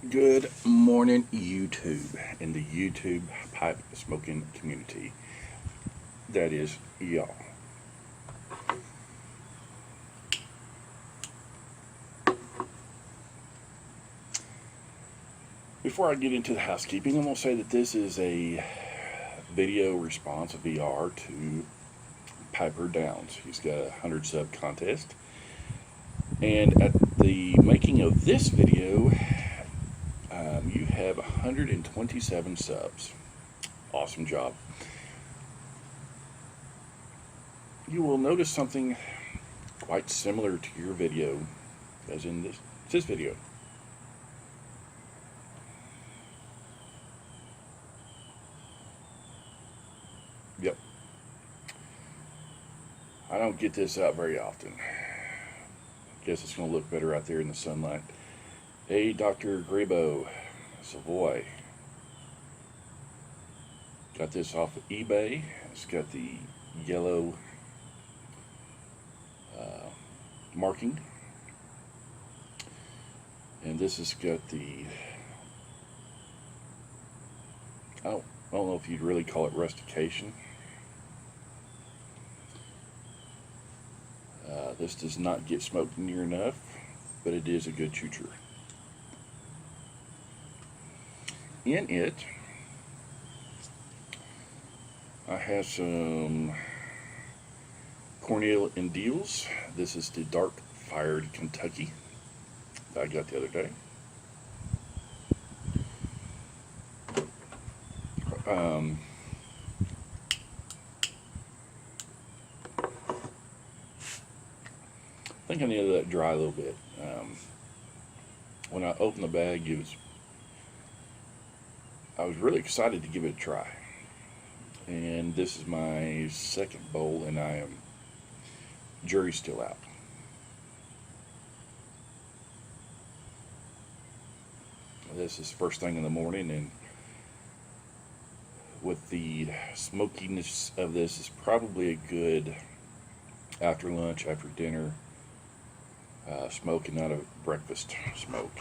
Good morning, YouTube, and the YouTube pipe smoking community. That is y'all. Before I get into the housekeeping, I'm going to say that this is a video response, a VR, to PiperDowns. He's got a 100 sub contest. And at the making of this video, you have 127 subs. Awesome job. You will notice something quite similar to your video as in this video. Yep. I don't get this out very often. Guess it's going to look better out there in the sunlight. Hey, Dr. Grebo, Savoy. Got this off of eBay. It's got the yellow marking. And this has got the, I don't know if you'd really call it rustication. This does not get smoked near enough, but it is a good choocher. In it, I have some cornel and deals. This is the dark fired Kentucky that I got the other day. I think I need to let it dry a little bit. When I opened the bag, I was really excited to give it a try. And this is my second bowl, and I am jury's still out. This is first thing in the morning, and with the smokiness of this, is probably a good after lunch, after dinner smoke, and not a breakfast smoke.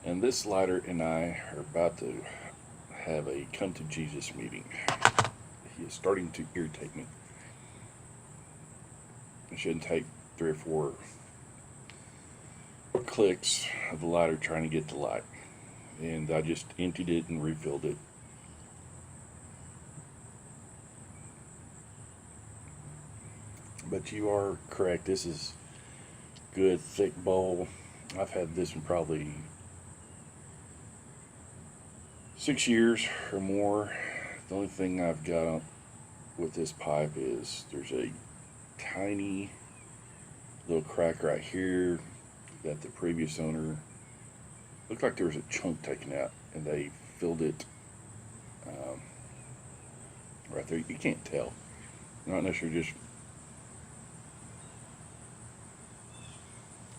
And this lighter and I are about to have a come to Jesus meeting. He is starting to irritate me. It shouldn't take 3 or 4 clicks of the lighter trying to get the light. And I just emptied it and refilled it. But you are correct, this is good thick bowl. I've had this one probably 6 years or more. The only thing I've got with this pipe is there's a tiny little crack right here that the previous owner looked like there was a chunk taken out, and they filled it right there. You can't tell, not unless you're just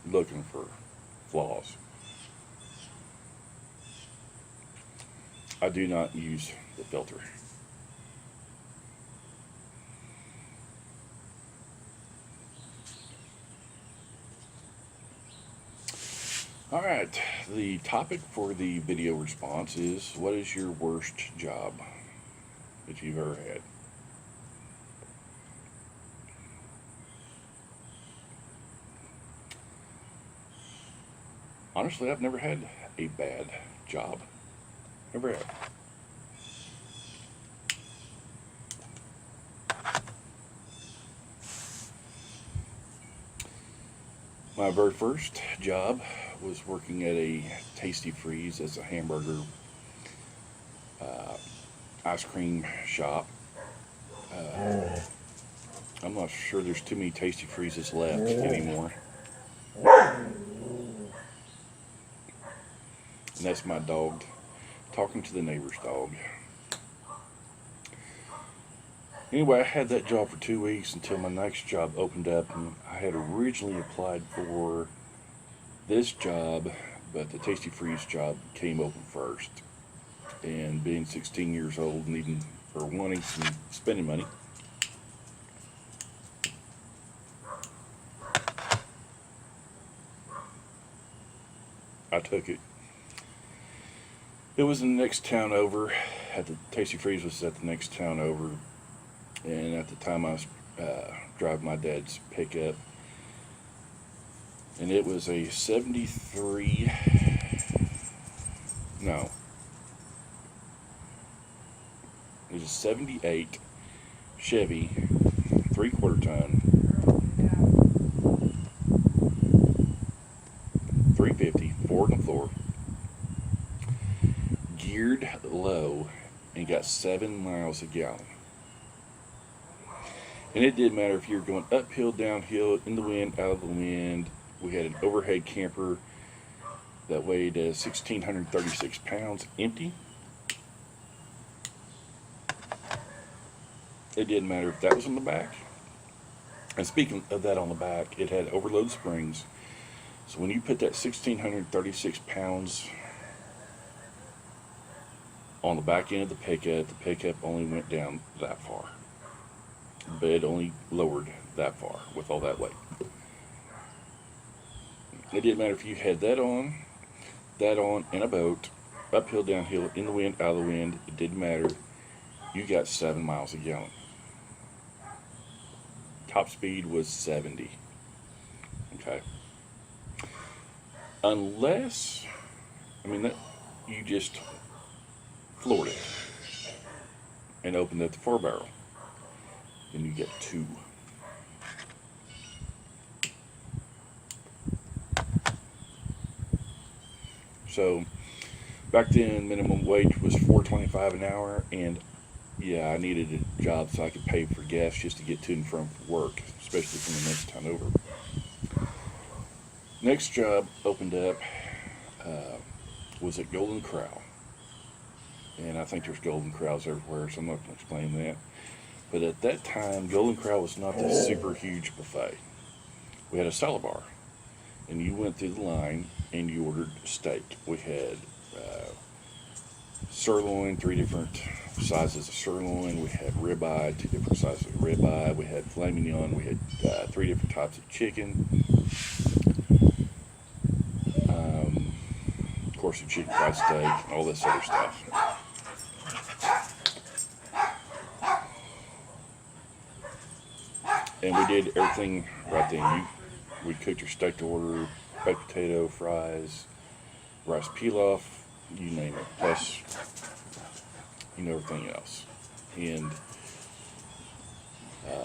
looking for flaws. I do not use the filter. Alright, the topic for the video response is, what is your worst job that you've ever had? Honestly, I've never had a bad job. Never had. My very first job was working at a Tasty Freeze as a hamburger ice cream shop. I'm not sure there's too many Tasty Freezes left anymore. And that's my dog talking to the neighbor's dog. Anyway, I had that job for 2 weeks until my next job opened up, and I had originally applied for this job, but the Tasty Freeze job came open first. and being 16 years old, needing or wanting some spending money, I took it. It was in the next town over. At the Tasty Freeze was at the next town over, and at the time I was driving my dad's pickup, and it was a 73. No, it was a 78 Chevy 3/4 ton 350 forward and floor, geared low, and got 7 miles a gallon. And it didn't matter if you were going uphill, downhill, in the wind, out of the wind. We had an overhead camper that weighed 1,636 pounds empty. It didn't matter if that was on the back. And speaking of that on the back, it had overload springs. So when you put that 1,636 pounds on the back end of the pickup only went down that far. The bed only lowered that far with all that weight. It didn't matter if you had that on in a boat, uphill, downhill, in the wind, out of the wind. It didn't matter. You got 7 miles a gallon. Top speed was 70. Okay. Unless, that you just floored it and opened up the 4-barrel, then you get 2. So back then, minimum wage was $4.25 an hour, and yeah, I needed a job so I could pay for gas just to get to and from work, especially from the next town over. Next job opened up was at Golden Corral, and I think there's Golden Corrals everywhere, so I'm not going to explain that. But at that time, Golden Corral was not this super huge buffet. We had a salad bar, and you went through the line and you ordered steak. We had sirloin, 3 different sizes of sirloin. We had ribeye, 2 different sizes of ribeye. We had filet mignon. We had 3 different types of chicken. Of course, the chicken fried steak and all this other stuff. And we did everything right then. We cooked your steak to order, baked potato, fries, rice pilaf, you name it. Plus, everything else. And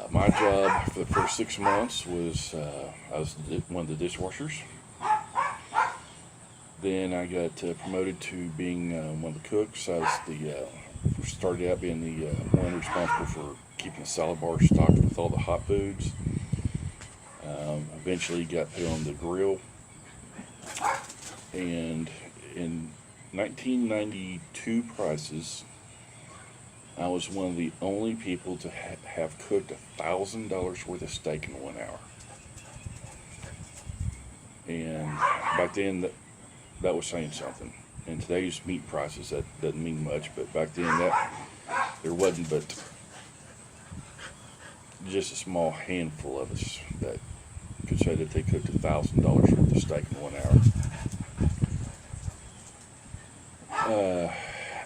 my job for the first 6 months was I was one of the dishwashers. Then I got promoted to being one of the cooks. I was started out being the one responsible for keeping the salad bar stocked with all the hot foods. Eventually got put on the grill. And in 1992 prices, I was one of the only people to have cooked $1,000 worth of steak in 1 hour. And back then, that was saying something. And today's meat prices, that doesn't mean much, but back then there wasn't but just a small handful of us that could say that they cooked $1,000 worth of steak in 1 hour.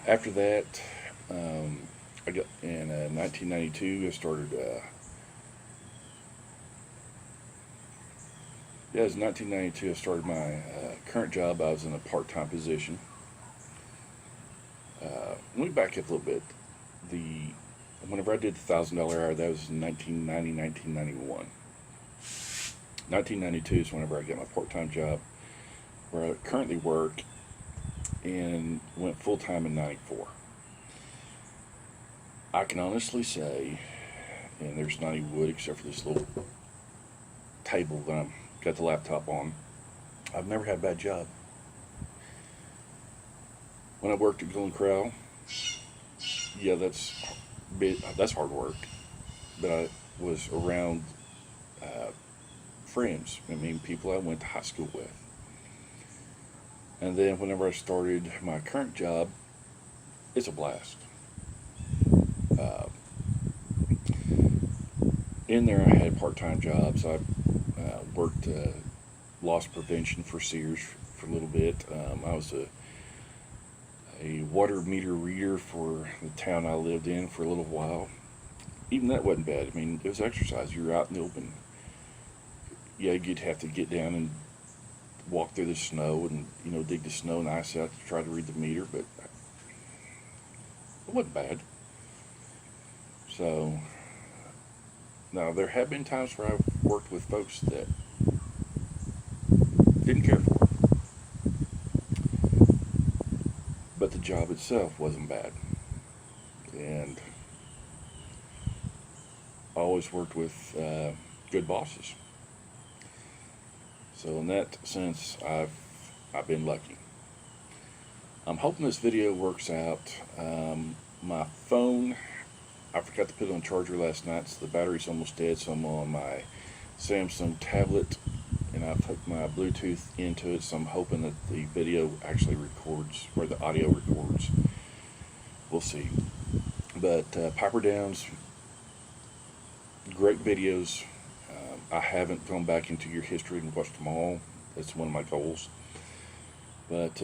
After that, I got in 1992. I started. It was 1992. I started my current job. I was in a part-time position. Let me back up a little bit. Whenever I did the $1,000 hour, that was in 1990, 1991. 1992 is whenever I got my part-time job, where I currently work, and went full-time in 94. I can honestly say, and there's not any wood except for this little table that I've got the laptop on, I've never had a bad job. When I worked at Golden Corral, yeah, that's hard work, but I was around friends. People I went to high school with. And then whenever I started my current job, it's a blast. In there, I had part-time jobs. I worked loss prevention for Sears for a little bit. I was a water meter reader for the town I lived in for a little while. Even that wasn't bad. I mean, it was exercise. You were out in the open. Yeah, you'd have to get down and walk through the snow and, dig the snow and ice out to try to read the meter, but it wasn't bad. So, now there have been times where I've worked with folks that didn't care for it, but the job itself wasn't bad. And I always worked with good bosses. So in that sense, I've been lucky. I'm hoping this video works out. My phone, I forgot to put it on charger last night, so the battery's almost dead, so I'm on my Samsung tablet, and I've hooked my Bluetooth into it, so I'm hoping that the video actually records, or the audio records. We'll see. But PiperDowns, great videos. I haven't gone back into your history and watched them all. That's one of my goals. But,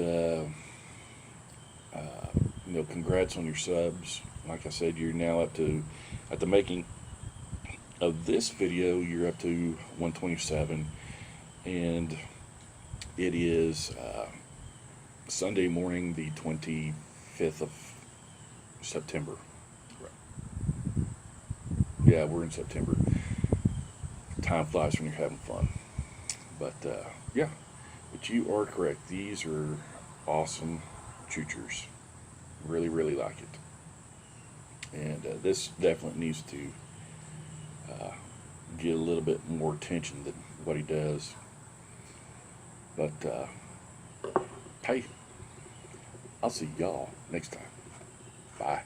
congrats on your subs. Like I said, you're now up to, at the making of this video, you're up to 127. And it is Sunday morning, the 25th of September. Yeah, we're in September. Time flies when you're having fun. But yeah, but you are correct. These are awesome choochers. Really, really like it. And this definitely needs to get a little bit more attention than what he does. But hey, I'll see y'all next time. Bye.